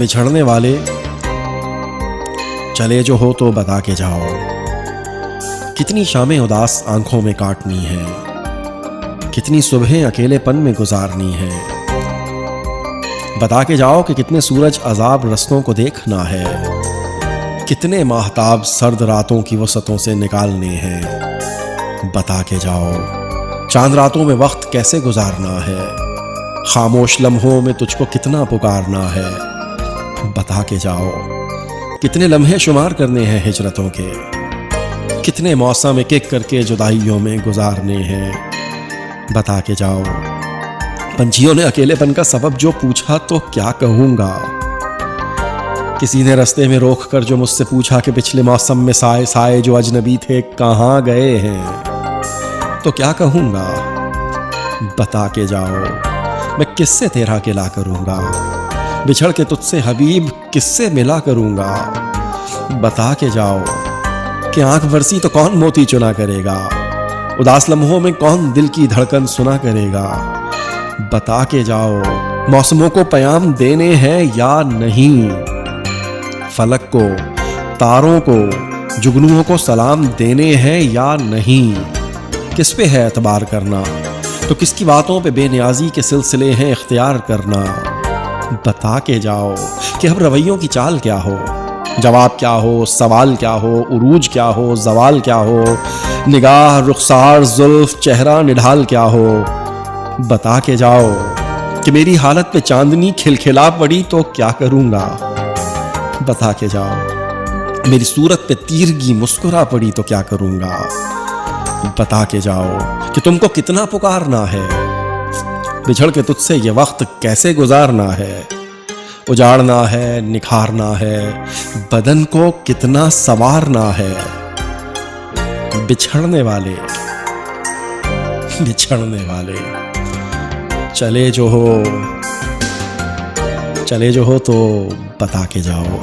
بچھڑنے والے چلے جو ہو تو بتا کے جاؤ، کتنی شامیں اداس آنکھوں میں کاٹنی ہے، کتنی صبحیں اکیلے پن میں گزارنی ہے، بتا کے جاؤ کہ کتنے سورج عذاب رستوں کو دیکھنا ہے، کتنے ماہتاب سرد راتوں کی وسعتوں سے نکالنے ہیں، بتا کے جاؤ چاند راتوں میں وقت کیسے گزارنا ہے، خاموش لمحوں میں تجھ کو کتنا پکارنا ہے، بتا کے جاؤ کتنے لمحے شمار کرنے ہیں ہجرتوں کے، کتنے موسم ایک ایک کر کے جدائیوں میں گزارنے ہیں، بتا کے جاؤ پنچھیوں نے اکیلے پن کا سبب جو پوچھا تو کیا کہوں گا، کسی نے رستے میں روک کر جو مجھ سے پوچھا کہ پچھلے موسم میں سائے سائے جو اجنبی تھے کہاں گئے ہیں، تو کیا کہوں گا، بتا کے جاؤ میں کس سے تیرا قلع کروں گا، بچھڑ کے تجھ سے حبیب کس سے ملا کروں گا، بتا کے جاؤ کہ آنکھ برسی تو کون موتی چنا کرے گا، اداس لمحوں میں کون دل کی دھڑکن سنا کرے گا، بتا کے جاؤ موسموں کو پیام دینے ہیں یا نہیں، فلک کو تاروں کو جگنوؤں کو سلام دینے ہیں یا نہیں، کس پہ ہے اعتبار کرنا تو کس کی باتوں پہ بے نیازی کے سلسلے ہیں اختیار کرنا، بتا کے جاؤ کہ اب رویوں کی چال کیا ہو، جواب کیا ہو، سوال کیا ہو، عروج کیا ہو، زوال کیا ہو، نگاہ رخسار زلف چہرہ نڈھال کیا ہو، بتا کے جاؤ کہ میری حالت پہ چاندنی کھلکھلا پڑی تو کیا کروں گا، بتا کے جاؤ میری صورت پہ تیرگی مسکرا پڑی تو کیا کروں گا، بتا کے جاؤ کہ تم کو کتنا پکارنا ہے، بچھڑ کے تجھ سے یہ وقت کیسے گزارنا ہے، اجاڑنا ہے نکھارنا ہے بدن کو کتنا سنوارنا ہے، بچھڑنے والے چلے جو ہو تو بتا کے جاؤ۔